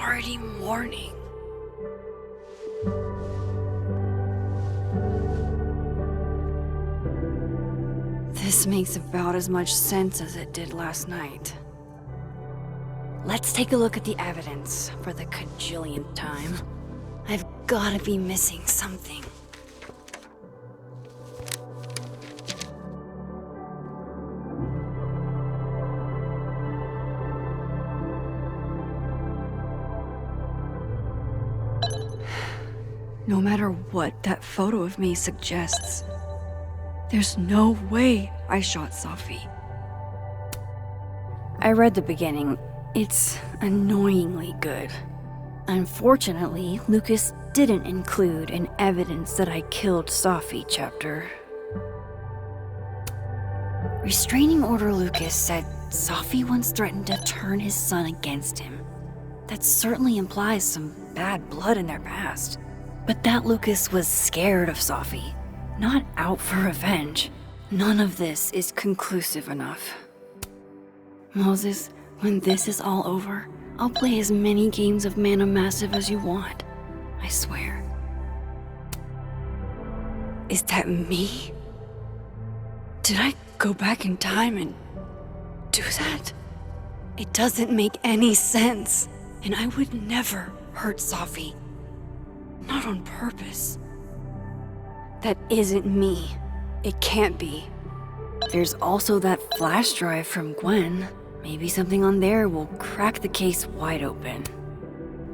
already morning. This makes about as much sense as it did last night. Let's take a look at the evidence for the cajillionth time. I've gotta be missing something. No matter what that photo of me suggests, there's no way I shot Safi. I read the beginning. It's annoyingly good. Unfortunately, Lucas didn't include an evidence that I killed Safi chapter. Restraining Order Lucas said Safi once threatened to turn his son against him. That certainly implies some bad blood in their past. But that Lucas was scared of Safi, not out for revenge. None of this is conclusive enough. Moses, when this is all over, I'll play as many games of Mana Massive as you want. I swear. Is that me? Did I go back in time and do that? It doesn't make any sense, and I would never hurt Safi. Not on purpose. That isn't me. It can't be. There's also that flash drive from Gwen. Maybe something on there will crack the case wide open.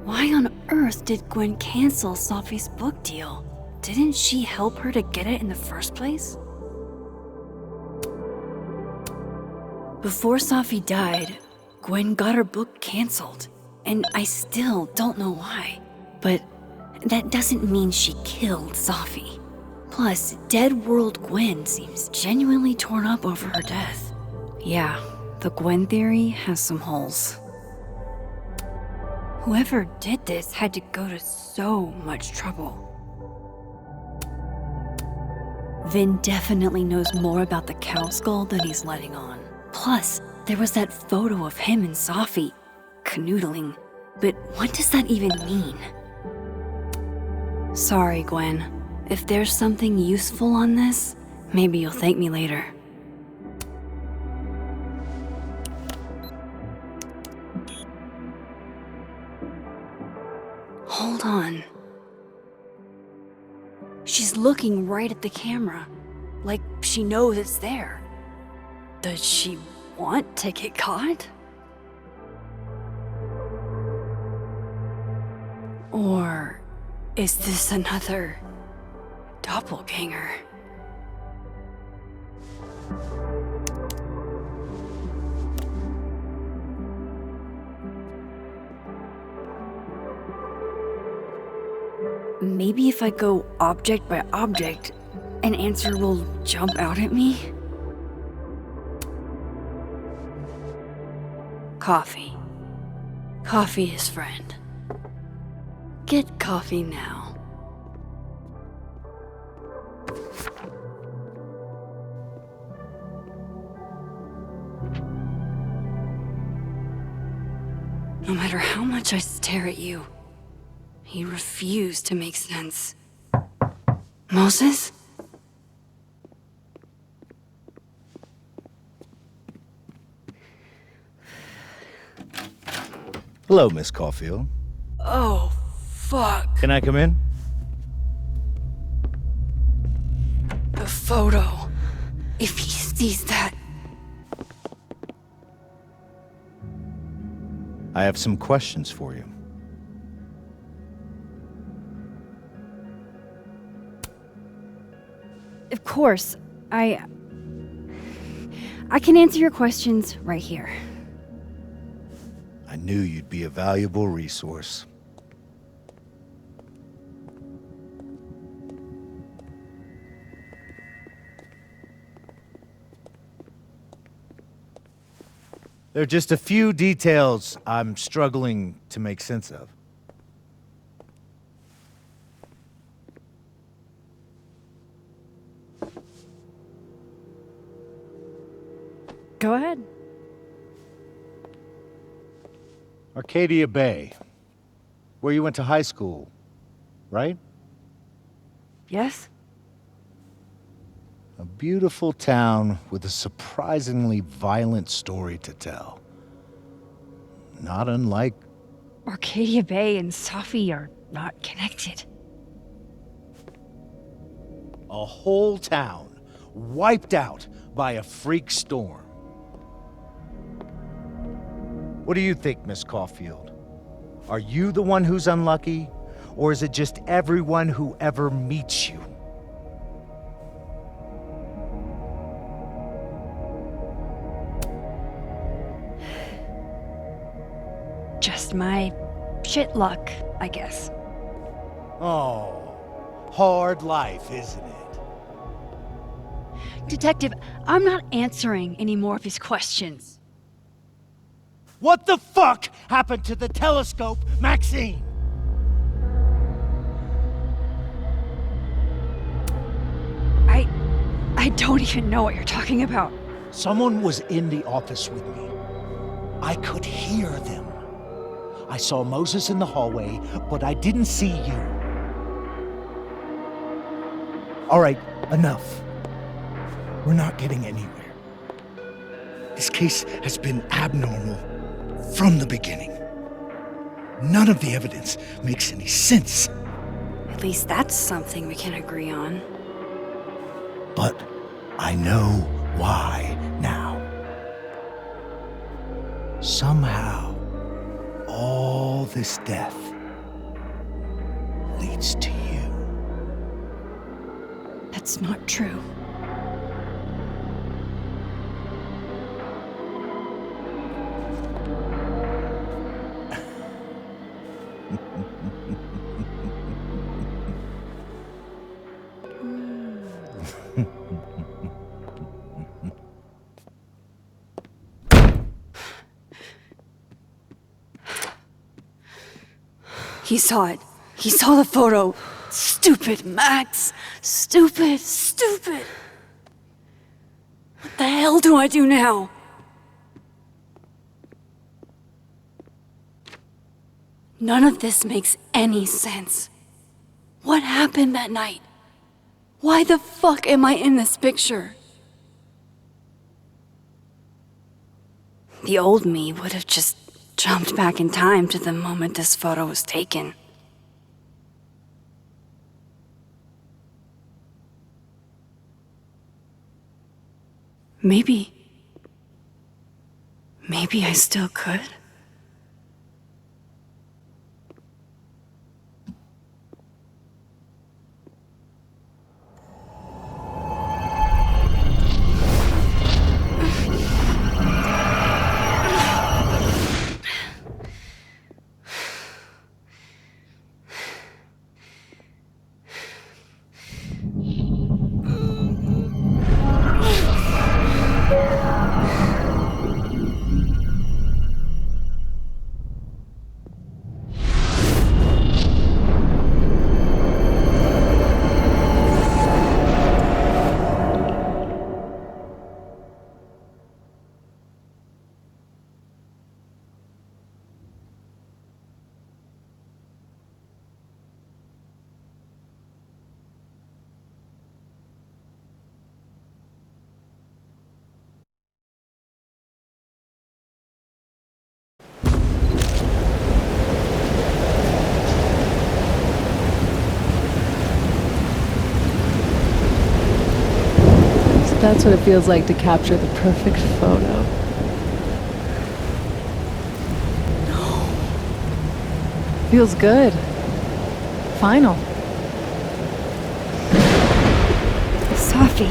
Why on earth did Gwen cancel Safi's book deal? Didn't she help her to get it in the first place? Before Safi died, Gwen got her book canceled, and I still don't know why. But that doesn't mean she killed Safi. Plus, Dead World Gwen seems genuinely torn up over her death. Yeah, the Gwen theory has some holes. Whoever did this had to go to so much trouble. Vin definitely knows more about the cow skull than he's letting on. Plus, there was that photo of him and Safi canoodling. But what does that even mean? Sorry, Gwen. If there's something useful on this, maybe you'll thank me later. Hold on. She's looking right at the camera, like she knows it's there. Does she want to get caught? Or is this another doppelganger? Maybe if I go object by object, an answer will jump out at me? Coffee. Coffee is friend. Get coffee now. No matter how much I stare at you, he refused to make sense. Moses? Hello, Miss Caulfield. Oh, fuck. Can I come in? The photo. If he sees that... I have some questions for you. Of course, I can answer your questions right here. I knew you'd be a valuable resource. There are just a few details I'm struggling to make sense of. Go ahead. Arcadia Bay. Where you went to high school, right? Yes? A beautiful town with a surprisingly violent story to tell. Not unlike... Arcadia Bay and Safi are not connected. a whole town wiped out by a freak storm. What do you think, Miss Caulfield? Are you the one who's unlucky, or is it just everyone who ever meets you? Just my shit luck, I guess. Oh, hard life, isn't it? Detective, I'm not answering any more of his questions. What the fuck happened to the telescope, Maxine? I don't even know what you're talking about. Someone was in the office with me. I could hear them. I saw Moses in the hallway, but I didn't see you. All right, enough. We're not getting anywhere. This case has been abnormal from the beginning. None of the evidence makes any sense. At least that's something we can agree on. But I know why now. Somehow, all this death leads to you. That's not true. He saw it. He saw the photo. Stupid, Max. Stupid, stupid. What the hell do I do now? None of this makes any sense. What happened that night? Why the fuck am I in this picture? The old me would have just jumped back in time to the moment this photo was taken. Maybe I still could. That's what it feels like to capture the perfect photo. No. Feels good. Final. Safi.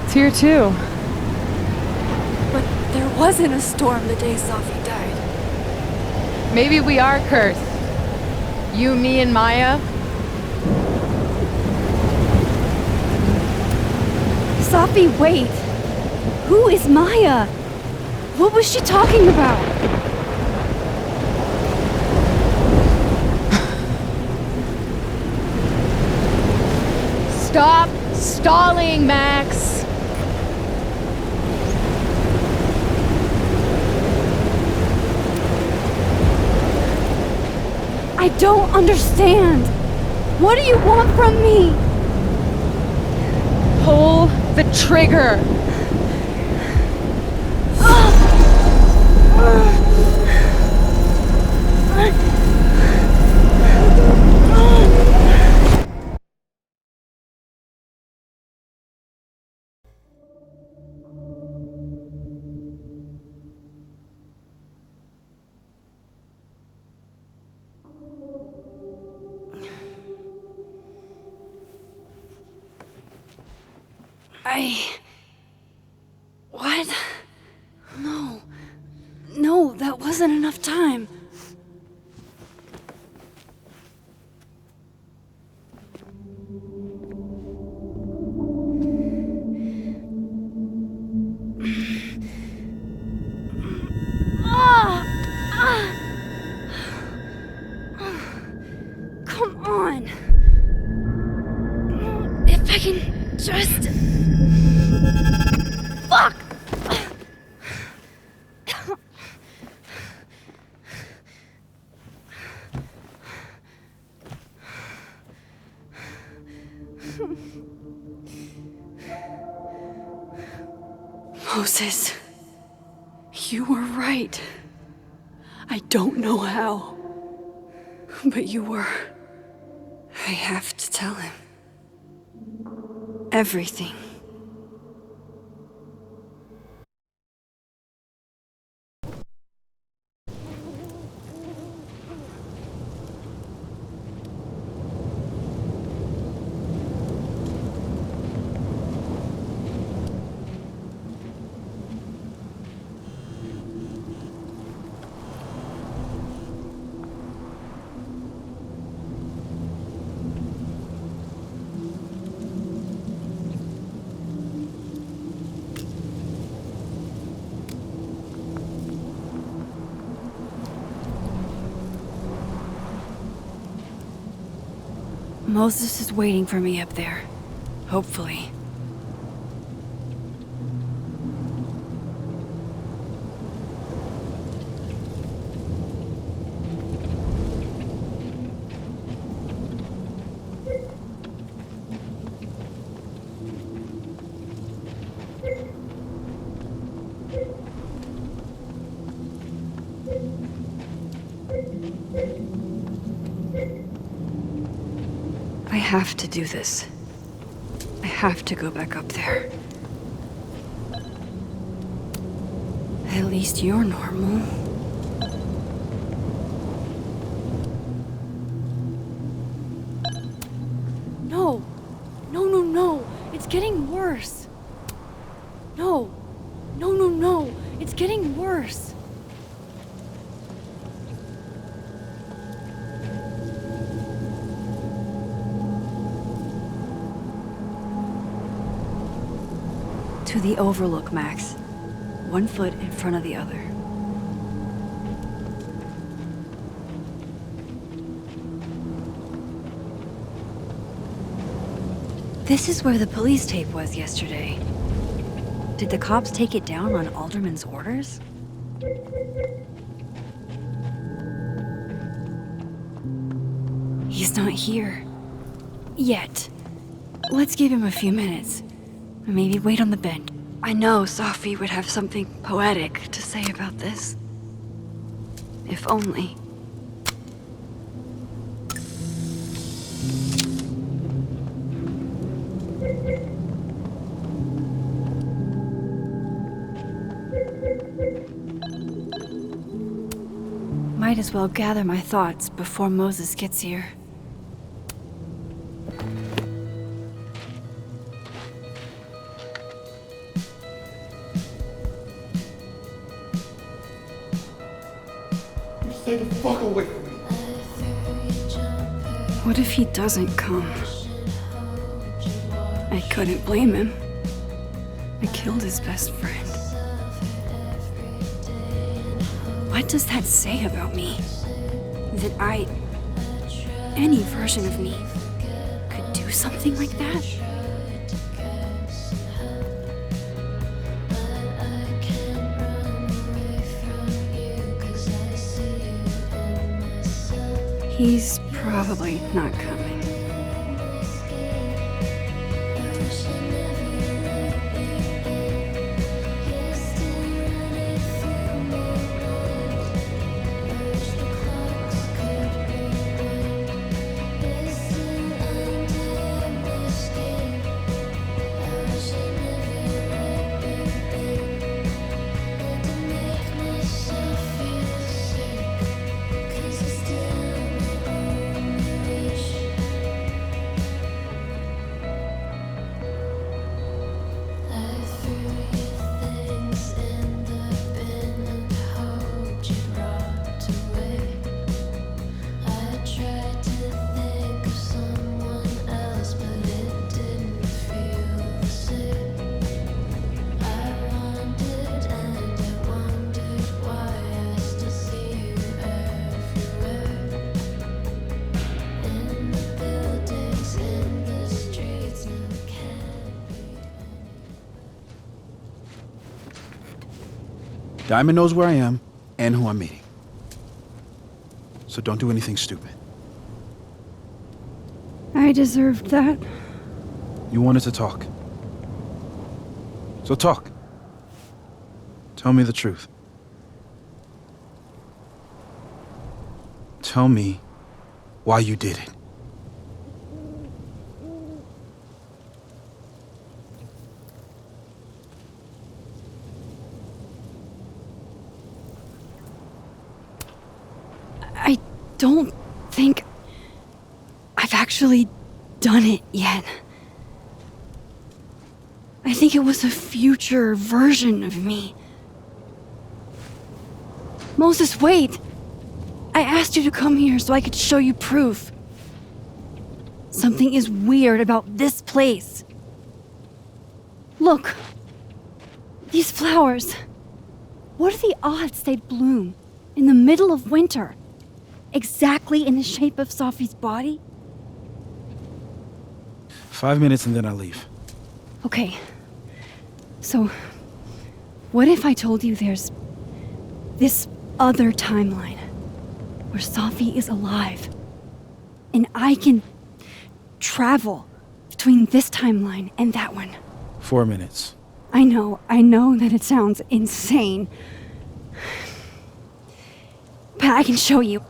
It's here too. But there wasn't a storm the day Safi died. Maybe we are cursed. You, me, and Maya. Safi, wait! Who is Maya? What was she talking about? Stop stalling, Max! I don't understand. What do you want from me? Pull the trigger. What? No. No, that wasn't enough time. Come on. If I can just... Fuck! Moses, you were right. I don't know how, but you were. I have to tell him. Everything. Moses is waiting for me up there. Hopefully. I have to do this. I have to go back up there. At least you're normal. No! No, no, no! It's getting worse! No! No, no, no! It's getting worse! To the overlook, Max. One foot in front of the other. This is where the police tape was yesterday. Did the cops take it down on Alderman's orders? He's not here. Yet. Let's give him a few minutes. Maybe wait on the bench. I know Sophie would have something poetic to say about this. If only. Might as well gather my thoughts before Moses gets here. Stay the fuck away from me. What if he doesn't come? I couldn't blame him. I killed his best friend. What does that say about me? That any version of me, could do something like that? He's probably not coming. Diamond knows where I am and who I'm meeting. So don't do anything stupid. I deserved that. You wanted to talk. So talk. Tell me the truth. Tell me why you did it. I don't think I've actually done it yet. I think it was a future version of me. Moses, wait! I asked you to come here so I could show you proof. Something is weird about this place. Look. These flowers. What are the odds they'd bloom in the middle of winter? Exactly in the shape of Sophie's body? 5 minutes and then I leave. Okay. So, what if I told you there's this other timeline where Sophie is alive and I can travel between this timeline and that one? 4 minutes. I know that it sounds insane. But I can show you.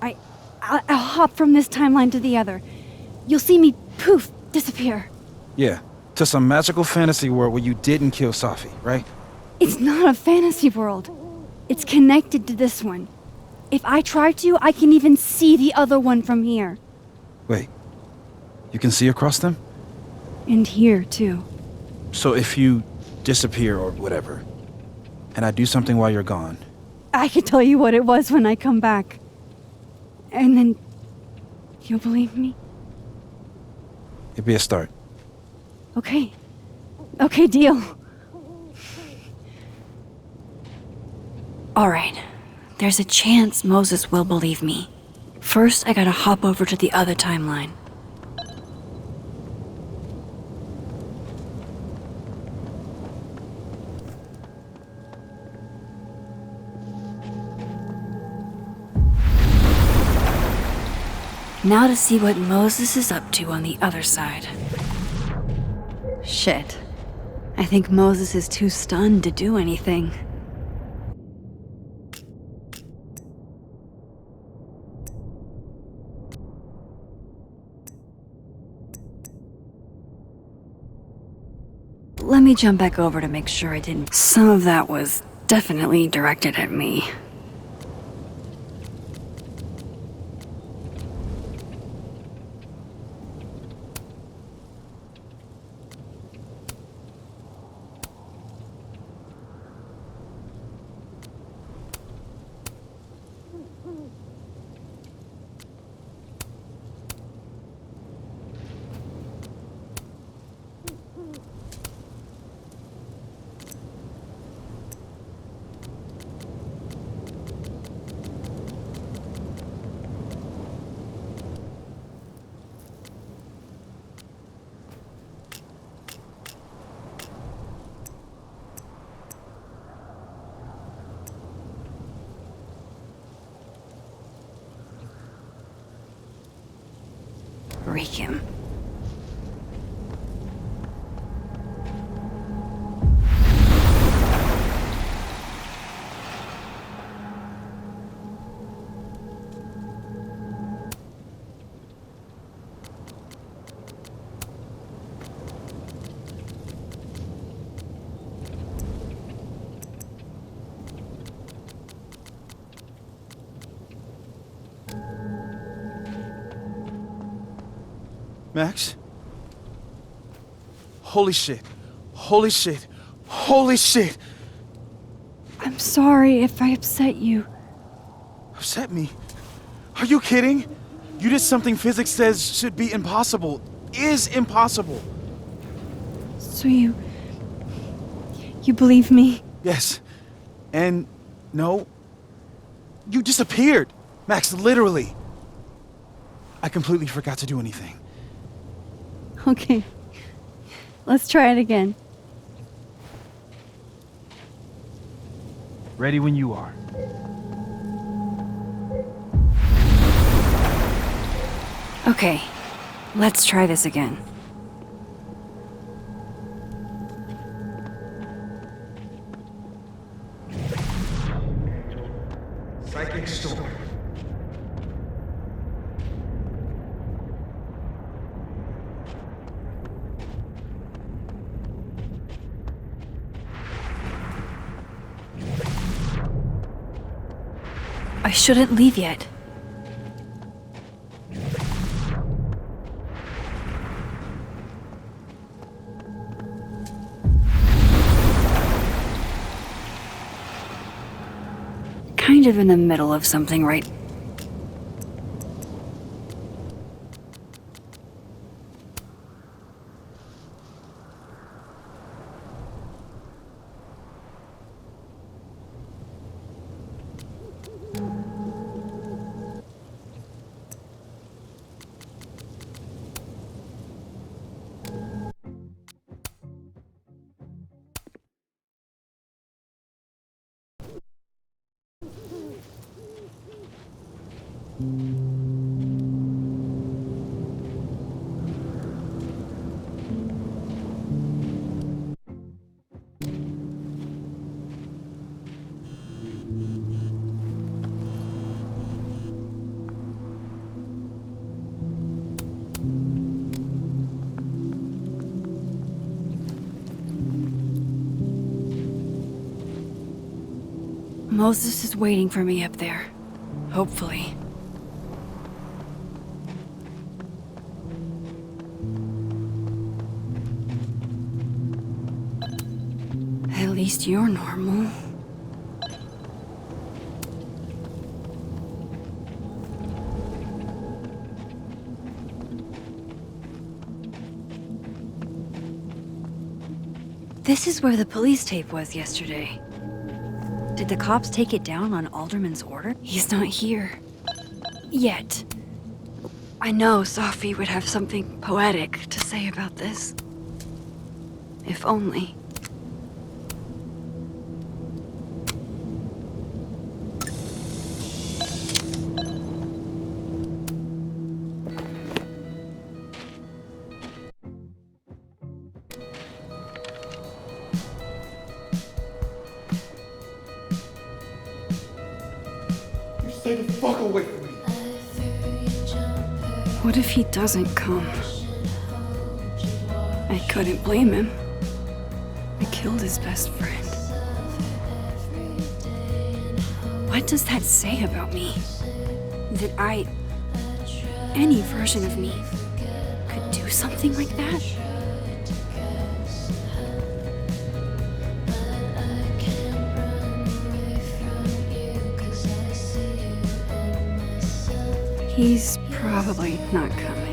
I'll hop from this timeline to the other. You'll see me, poof, disappear. Yeah, to some magical fantasy world where you didn't kill Safi, right? It's not a fantasy world. It's connected to this one. If I try to, I can even see the other one from here. Wait, you can see across them? And here, too. So if you disappear or whatever, and I do something while you're gone, I can tell you what it was when I come back. And then you'll believe me? it'd be a start. Okay. Okay, deal. All right. There's a chance Moses will believe me. First, I gotta hop over to the other timeline. Now to see what Moses is up to on the other side. Shit. I think Moses is too stunned to do anything. Let me jump back over to make sure I didn't. Some of that was definitely directed at me. break him. Max? Holy shit. Holy shit. Holy shit! I'm sorry if I upset you. Upset me? Are you kidding? You did something physics says should be impossible. Is impossible. So you believe me? Yes. And no. You disappeared. Max, literally. I completely forgot to do anything. Okay. Let's try it again. Ready when you are. Okay. Let's try this again. Psychic storm. I shouldn't leave yet. Kind of in the middle of something right. Moses is waiting for me up there. Hopefully. At least you're normal. This is where the police tape was yesterday. Did the cops take it down on Alderman's order? He's not here. Yet. I know Safi would have something poetic to say about this. If only. Stay the fuck away from me. What if he doesn't come? I couldn't blame him. I killed his best friend. What does that say about me? That any version of me, could do something like that? He's probably not coming.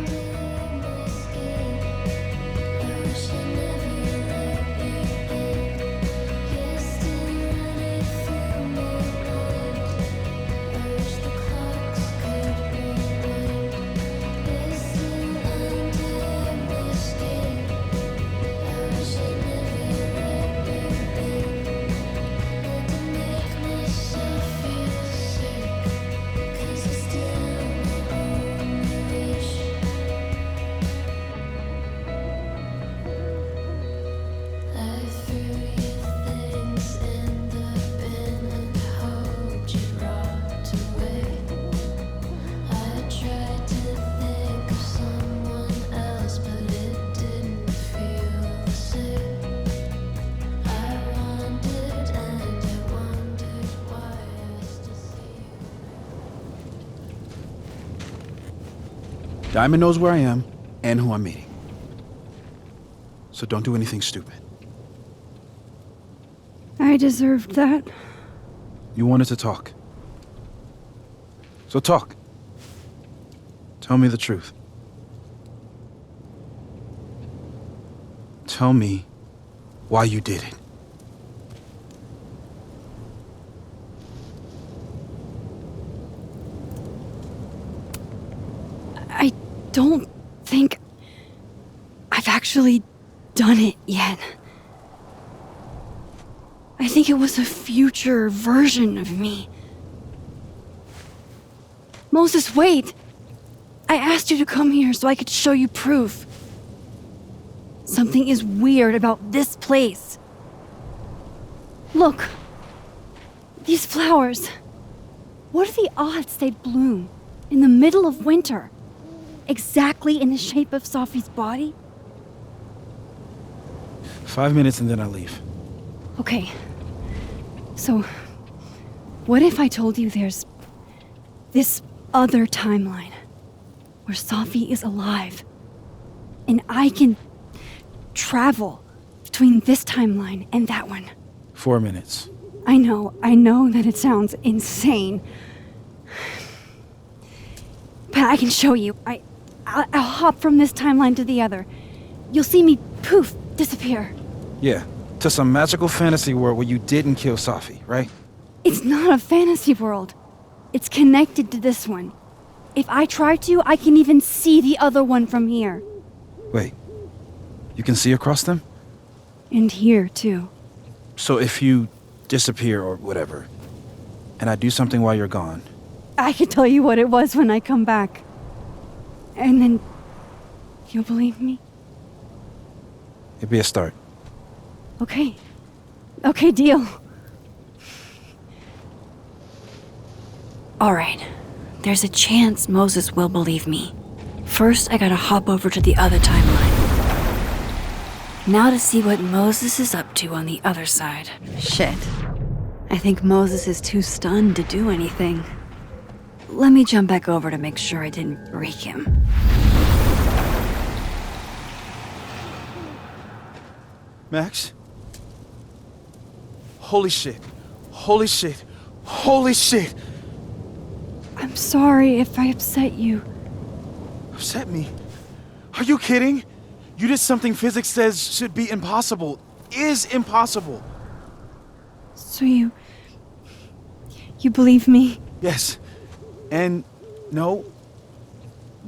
Diamond knows where I am and who I'm meeting. So don't do anything stupid. I deserved that. You wanted to talk. So talk. Tell me the truth. Tell me why you did it. I don't think I've actually done it yet. I think it was a future version of me. Moses, wait! I asked you to come here so I could show you proof. Something is weird about this place. Look. These flowers. What are the odds they'd bloom in the middle of winter? Exactly in the shape of Safi's body? 5 minutes and then I leave. Okay. So, what if I told you there's this other timeline where Safi is alive and I can travel between this timeline and that one? 4 minutes. I know that it sounds insane. But I can show you. I'll hop from this timeline to the other. You'll see me, poof, disappear. Yeah, to some magical fantasy world where you didn't kill Safi, right? It's not a fantasy world. It's connected to this one. If I try to, I can even see the other one from here. Wait, you can see across them? And here, too. So if you disappear or whatever, and I do something while you're gone, I can tell you what it was when I come back. And then you'll believe me? it'd be a start. Okay. Okay, deal. All right. There's a chance Moses will believe me. First, I gotta hop over to the other timeline. Now to see what Moses is up to on the other side. Shit. I think Moses is too stunned to do anything. Let me jump back over to make sure I didn't break him. Max? Holy shit. Holy shit. Holy shit! I'm sorry if I upset you. Upset me? Are you kidding? You did something physics says should be impossible. Is impossible. So you believe me? Yes. And no.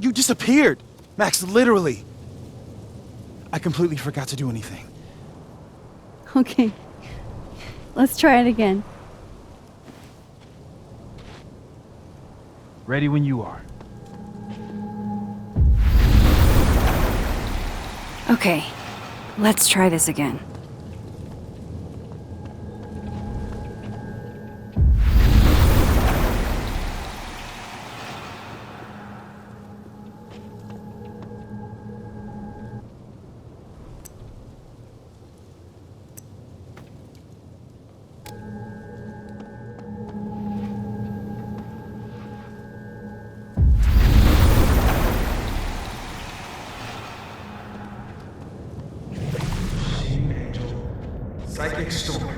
You disappeared. Max, literally. I completely forgot to do anything. Okay. Let's try it again. Ready when you are. Okay. Let's try this again. Psychic storm.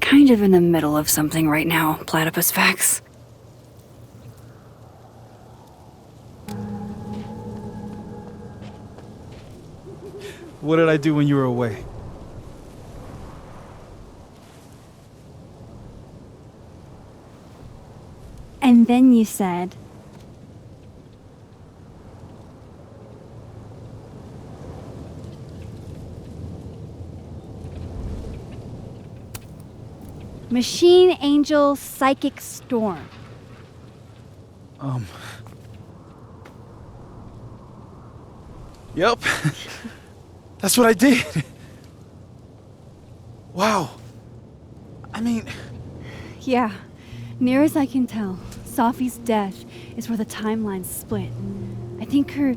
Kind of in the middle of something right now, Platypus Facts. What did I do when you were away? And then you said, Machine Angel Psychic Storm. Yep. That's what I did. Wow. I mean, Yeah, near as I can tell, Safi's death is where the timelines split. I think her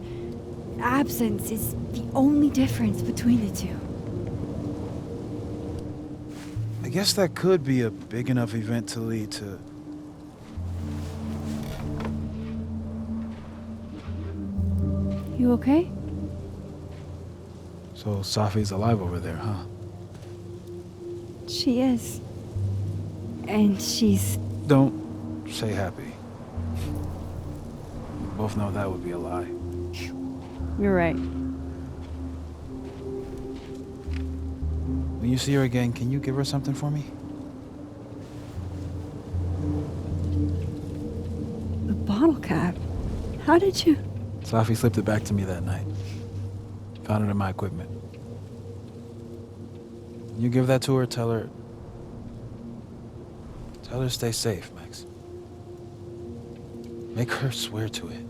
absence is the only difference between the two. guess that could be a big enough event to lead to... You okay? So Safi's alive over there, huh? She is. And she's... Don't say happy. We both know that would be a lie. You're right. When you see her again, can you give her something for me? The bottle cap? How did you... Safi slipped it back to me that night. Found it in my equipment. You give that to her, tell her stay safe, Max. Make her swear to it.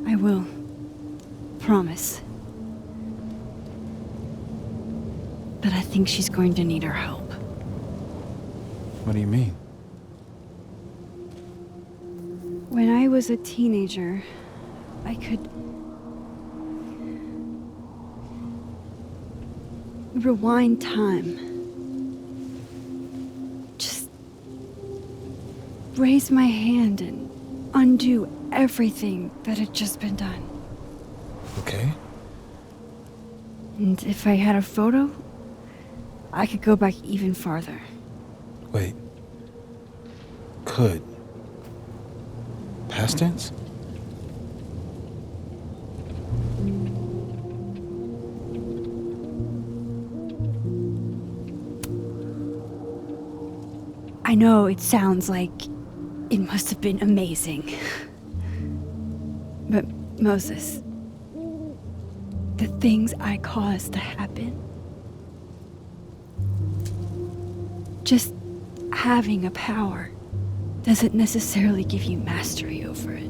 I will. Promise. But I think she's going to need our help. What do you mean? When I was a teenager, I could rewind time. Just raise my hand and undo everything that had just been done. Okay. And if I had a photo, I could go back even farther. Wait. Could. Past tense? I know it sounds like it must have been amazing. But Moses, the things I caused to happen, just having a power doesn't necessarily give you mastery over it.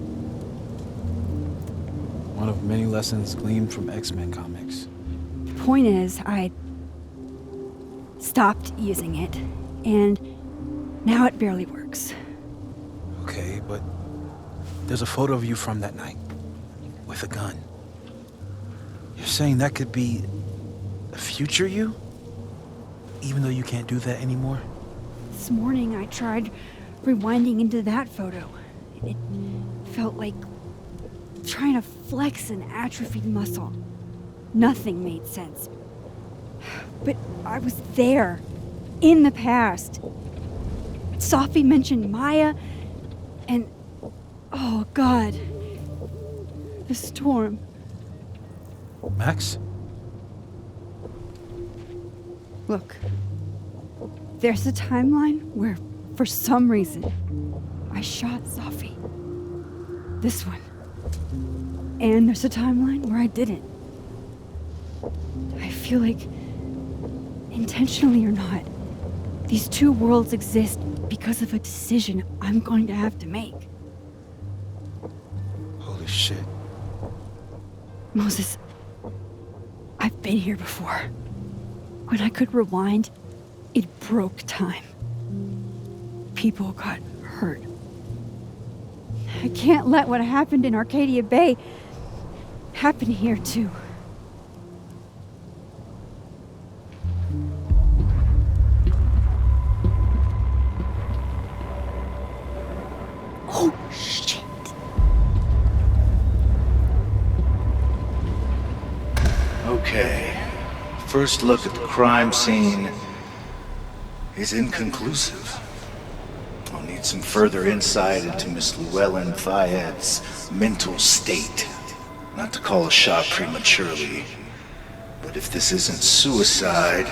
One of many lessons gleaned from X-Men comics. The point is, I stopped using it, and now it barely works. Okay, but there's a photo of you from that night. With a gun. You're saying that could be a future you? Even though you can't do that anymore? This morning I tried rewinding into that photo. It felt like trying to flex an atrophied muscle. Nothing made sense. But I was there, in the past. Safi mentioned Maya, and oh God, the storm. Max? Look, there's a timeline where, for some reason, I shot Safi. This one. And there's a timeline where I didn't. I feel like, intentionally or not, these two worlds exist because of a decision I'm going to have to make. Holy shit. Moses, I've been here before. When I could rewind, it broke time. People got hurt. I can't let what happened in Arcadia Bay happen here too. Oh, shit. Okay. First look at the crime scene is inconclusive. I'll need some further insight into Miss Llewellyn Fayette's mental state. Not to call a shot prematurely, but if this isn't suicide,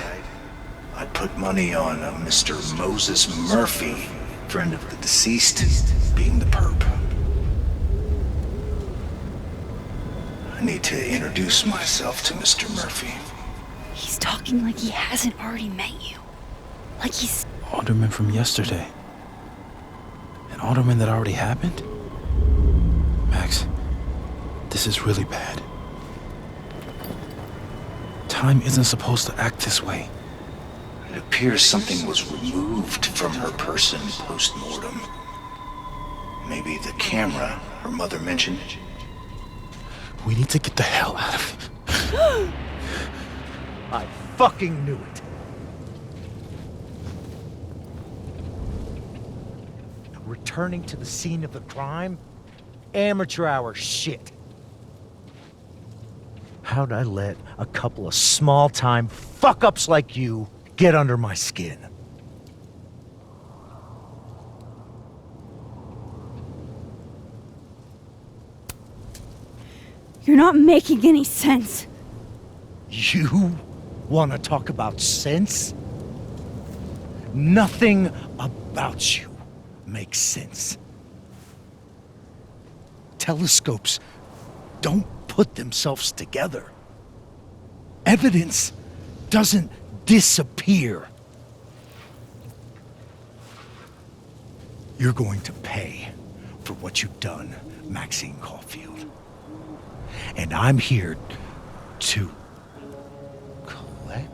I'd put money on a Mr. Moses Murphy, friend of the deceased, being the perp. I need to introduce myself to Mr. Murphy. He's talking like he hasn't already met you. Like he's... Alderman from yesterday. An alderman that already happened? Max, this is really bad. Time isn't supposed to act this way. It appears something was removed from her person post-mortem. Maybe the camera her mother mentioned. We need to get the hell out of here. I fucking knew it. Returning to the scene of the crime? Amateur hour shit. How'd I let a couple of small-time fuck-ups like you get under my skin? You're not making any sense. You want to talk about sense? Nothing about you makes sense. Telescopes don't put themselves together. Evidence doesn't disappear. You're going to pay for what you've done, Maxine Caulfield. And I'm here to collect.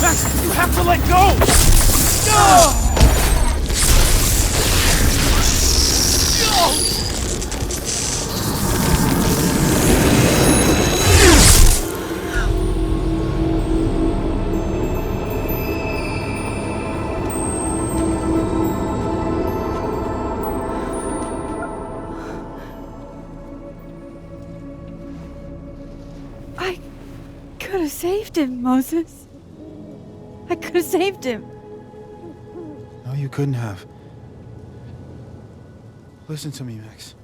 Max, you have to let go! I could have saved him, Moses. I could have saved him. No, you couldn't have. Listen to me, Max.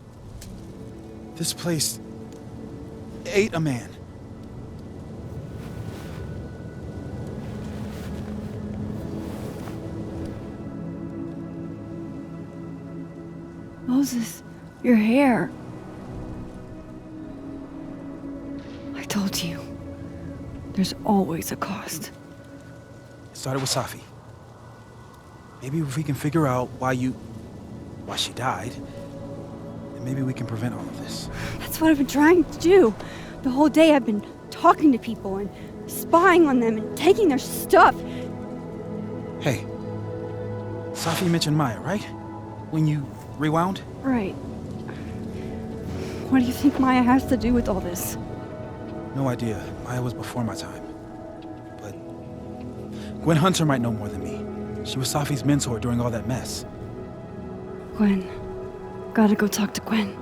This place ate a man. Moses, your hair. I told you. There's always a cost. It started with Safi. Maybe if we can figure out why she died, then maybe we can prevent all of this. That's what I've been trying to do. The whole day I've been talking to people and spying on them and taking their stuff. Hey, Safi mentioned Maya, right? When you rewound? Right. What do you think Maya has to do with all this? No idea. Maya was before my time. But Gwen Hunter might know more than me. She was Safi's mentor during all that mess. Gwen. Gotta go talk to Gwen.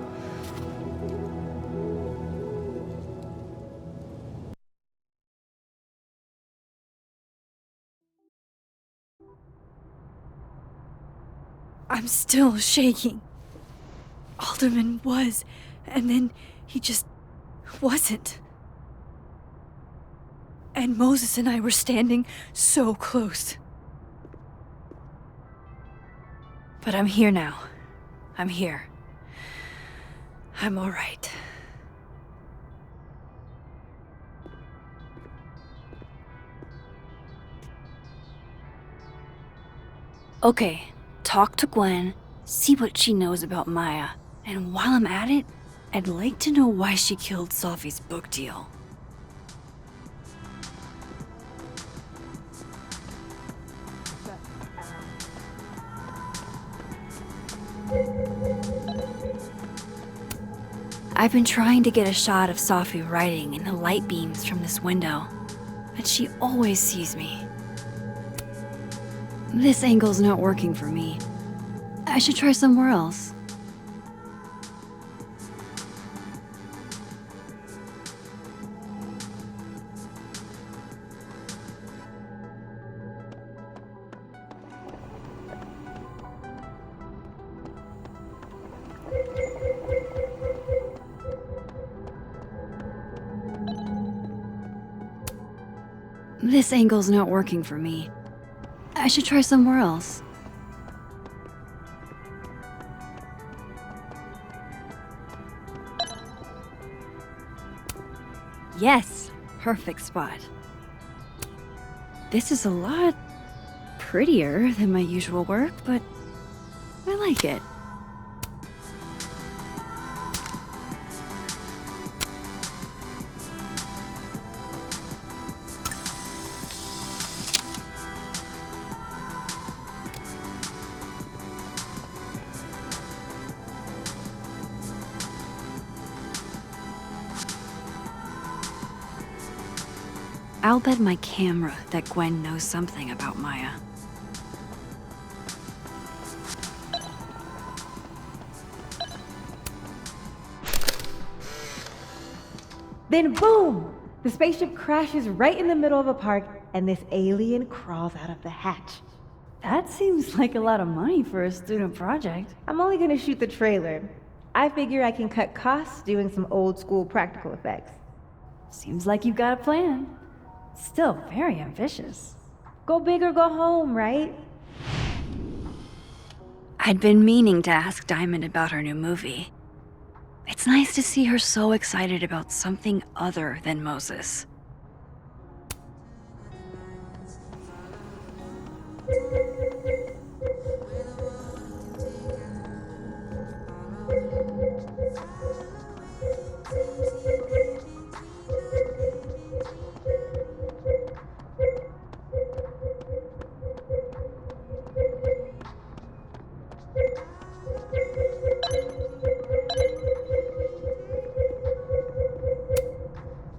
I'm still shaking. Alderman was, and then he just wasn't. And Moses and I were standing so close. But I'm here now. I'm here. I'm all right. Okay, talk to Gwen, see what she knows about Maya, and while I'm at it, I'd like to know why she killed Sophie's book deal. I've been trying to get a shot of Sophie writing in the light beams from this window, but she always sees me. This angle's not working for me. I should try somewhere else. This angle's not working for me. I should try somewhere else. Yes, perfect spot. This is a lot prettier than my usual work, but I like it. I'll bet my camera that Gwen knows something about Maya. Then boom! The spaceship crashes right in the middle of a park, and this alien crawls out of the hatch. That seems like a lot of money for a student project. I'm only gonna shoot the trailer. I figure I can cut costs doing some old school practical effects. Seems like you've got a plan. Still very ambitious. Go big or go home, right? I'd been meaning to ask Diamond about her new movie. It's nice to see her so excited about something other than Moses.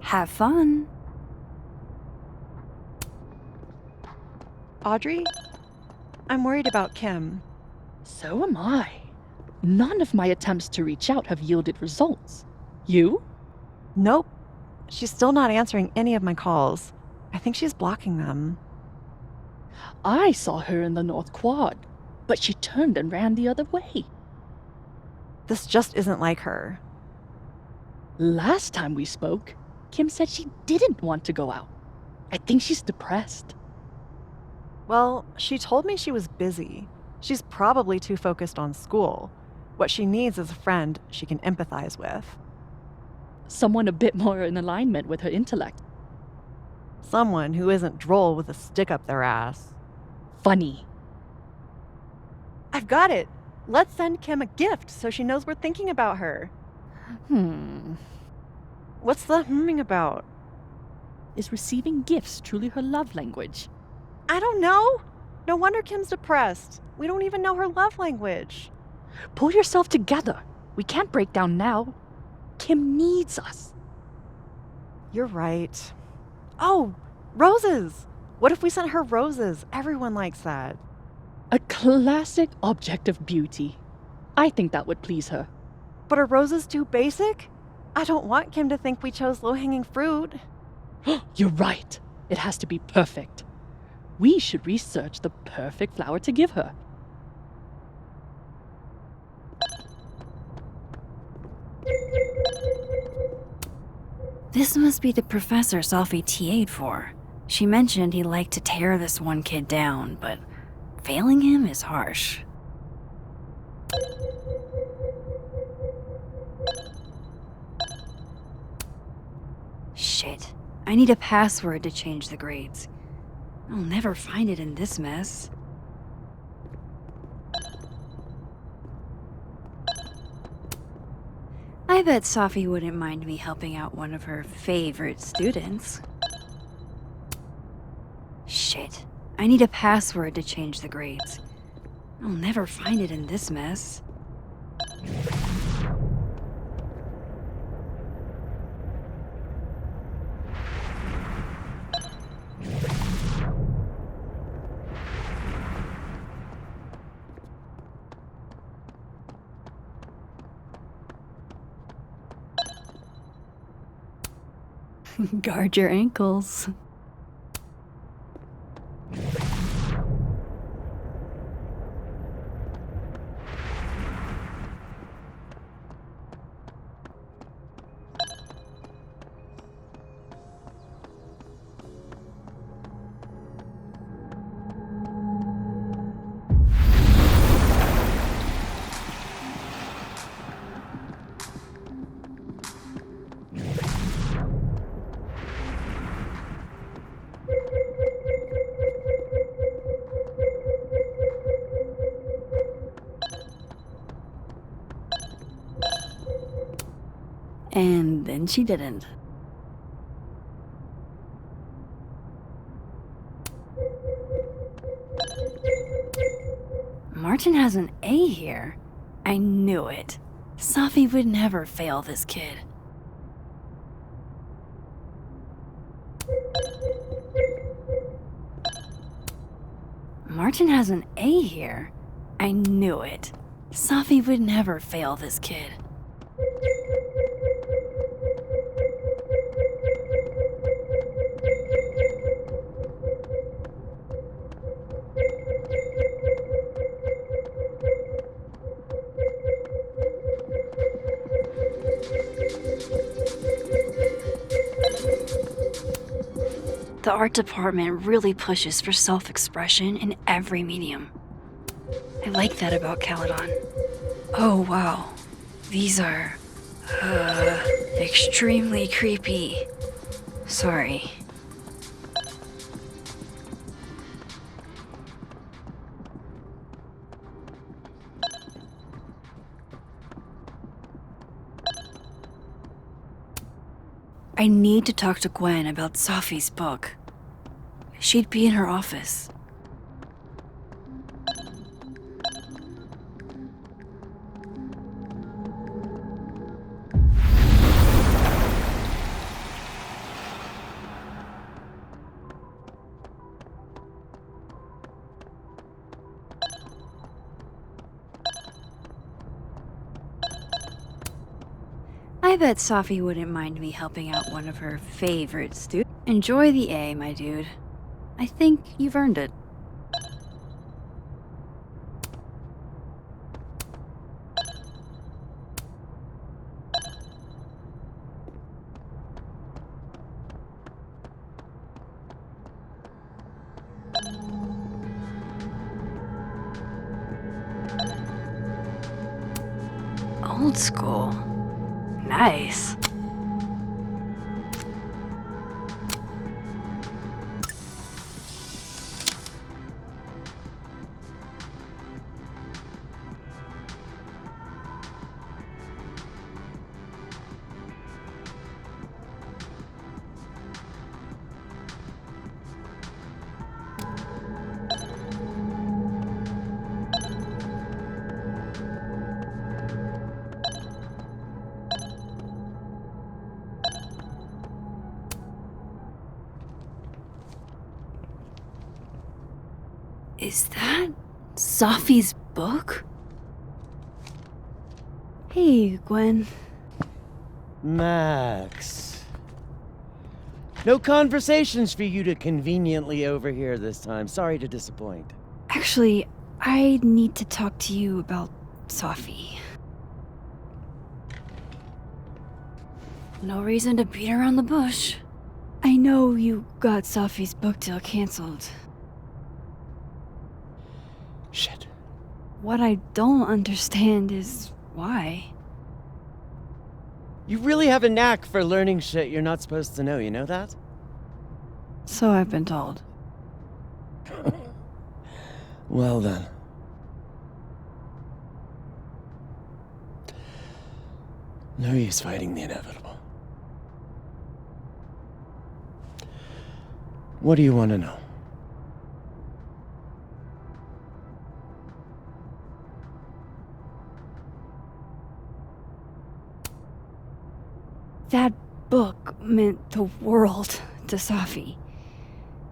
Have fun. Audrey? I'm worried about Kim. So am I. None of my attempts to reach out have yielded results. You? Nope. She's still not answering any of my calls. I think she's blocking them. I saw her in the North Quad, but she turned and ran the other way. This just isn't like her. Last time we spoke, Kim said she didn't want to go out. I think she's depressed. Well, she told me she was busy. She's probably too focused on school. What she needs is a friend she can empathize with. Someone a bit more in alignment with her intellect. Someone who isn't droll with a stick up their ass. Funny. I've got it! Let's send Kim a gift so she knows we're thinking about her. What's the humming about? Is receiving gifts truly her love language? I don't know. No wonder Kim's depressed. We don't even know her love language. Pull yourself together. We can't break down now. Kim needs us. You're right. Oh, roses! What if we sent her roses? Everyone likes that. A classic object of beauty. I think that would please her. But are roses too basic? I don't want Kim to think we chose low-hanging fruit. You're right. It has to be perfect. We should research the perfect flower to give her. This must be the professor Sophie TA'd for. She mentioned he liked to tear this one kid down, but failing him is harsh. Shit. I need a password to change the grades. I'll never find it in this mess. I bet Sophie wouldn't mind me helping out one of her favorite students. Shit. I need a password to change the grades. I'll never find it in this mess. Guard your ankles. And then she didn't. Martin has an A here. I knew it. Sophie would never fail this kid. Martin has an A here. I knew it. Sophie would never fail this kid. The art department really pushes for self-expression in every medium. I like that about Caledon. Oh wow, these are, extremely creepy. Sorry. I need to talk to Gwen about Sophie's book. She'd be in her office. I bet Sophie wouldn't mind me helping out one of her favorite students. Enjoy the A, my dude. I think you've earned it. Old school. Nice. Is that Sophie's book? Hey, Gwen. Max. No conversations for you to conveniently overhear this time. Sorry to disappoint. Actually, I need to talk to you about Sophie. No reason to beat around the bush. I know you got Safi's book deal canceled. Shit. What I don't understand is why. You really have a knack for learning shit you're not supposed to know, you know that? So I've been told. Well then. No use fighting the inevitable. What do you want to know? That book meant the world to Safi.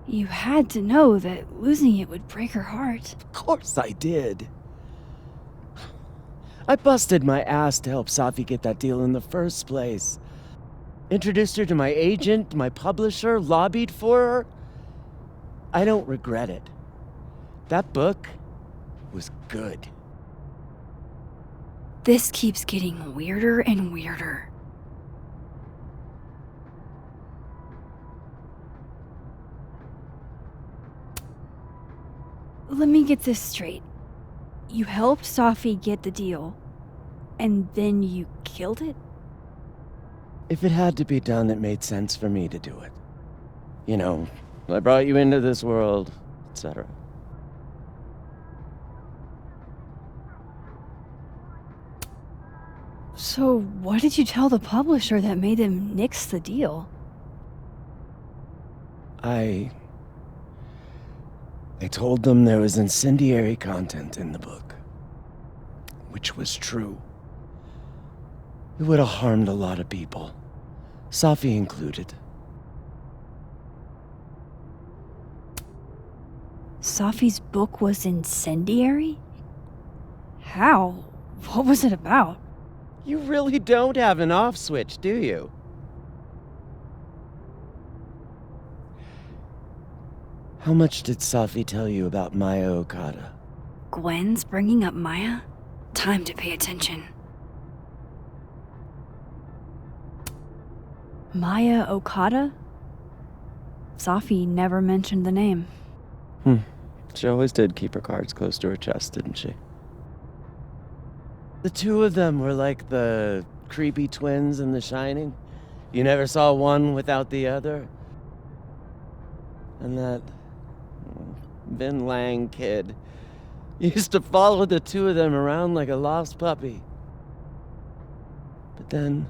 You had to know that losing it would break her heart. Of course I did. I busted my ass to help Safi get that deal in the first place. Introduced her to my agent, my publisher, lobbied for her. I don't regret it. That book was good. This keeps getting weirder and weirder. Let me get this straight. You helped Safi get the deal, and then you killed it? If it had to be done, it made sense for me to do it. You know, I brought you into this world, etc. So what did you tell the publisher that made them nix the deal? I told them there was incendiary content in the book, which was true. It would have harmed a lot of people, Safi included. Safi's book was incendiary? How? What was it about? You really don't have an off switch, do you? How much did Safi tell you about Maya Okada? Gwen's bringing up Maya? Time to pay attention. Maya Okada? Safi never mentioned the name. She always did keep her cards close to her chest, didn't she? The two of them were like the creepy twins in The Shining. You never saw one without the other. And that Vin Lang kid used to follow the two of them around like a lost puppy. But then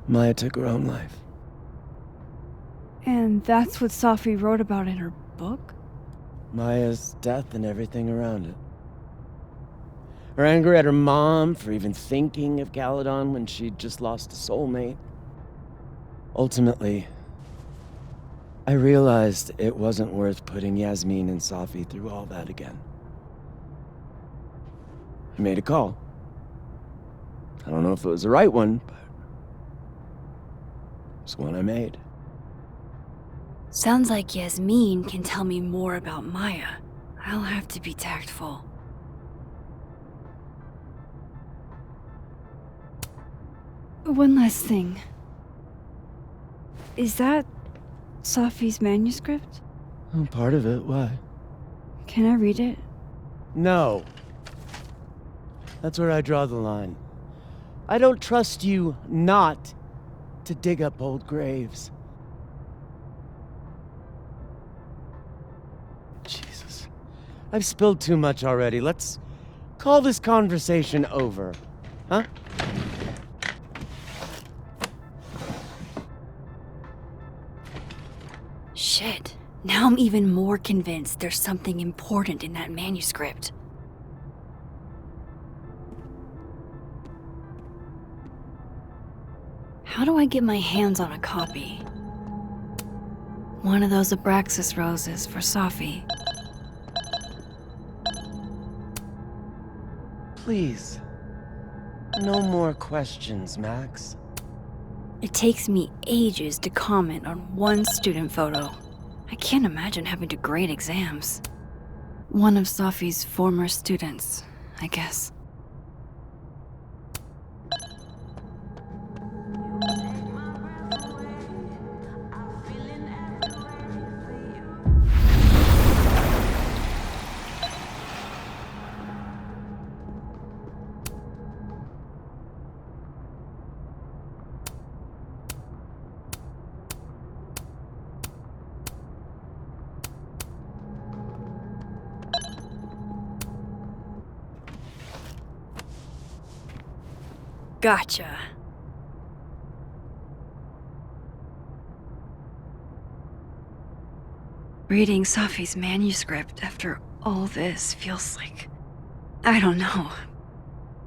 Maya took her own life. And that's what Safi wrote about in her book? Maya's death and everything around it. Her anger at her mom for even thinking of Caledon when she'd just lost a soulmate. Ultimately, I realized it wasn't worth putting Yasmin and Safi through all that again. I made a call. I don't know if it was the right one, but it's one I made. Sounds like Yasmin can tell me more about Maya. I'll have to be tactful. One last thing. Is that Safi's manuscript? Oh, part of it, why? Can I read it? No. That's where I draw the line. I don't trust you not to dig up old graves. Jesus. I've spilled too much already. Let's call this conversation over. Huh? Shit. Now I'm even more convinced there's something important in that manuscript. How do I get my hands on a copy? One of those Abraxas roses for Safi. Please. No more questions, Max. It takes me ages to comment on one student photo. I can't imagine having to grade exams. One of Safi's former students, I guess. Gotcha. Reading Safi's manuscript after all this feels like, I don't know,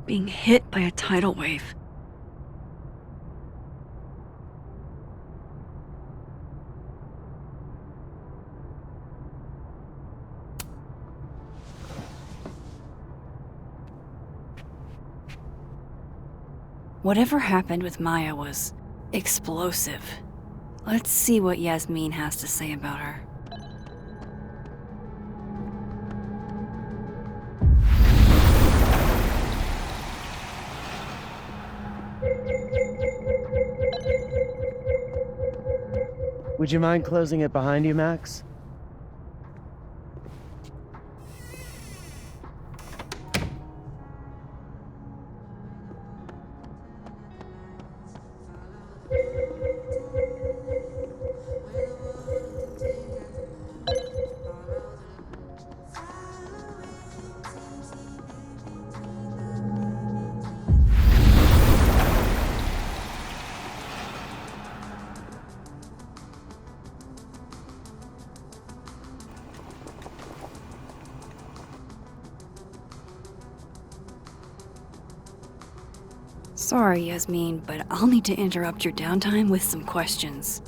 being hit by a tidal wave. Whatever happened with Maya was explosive. Let's see what Yasmin has to say about her. Would you mind closing it behind you, Max? Sorry, Yasmin, but I'll need to interrupt your downtime with some questions.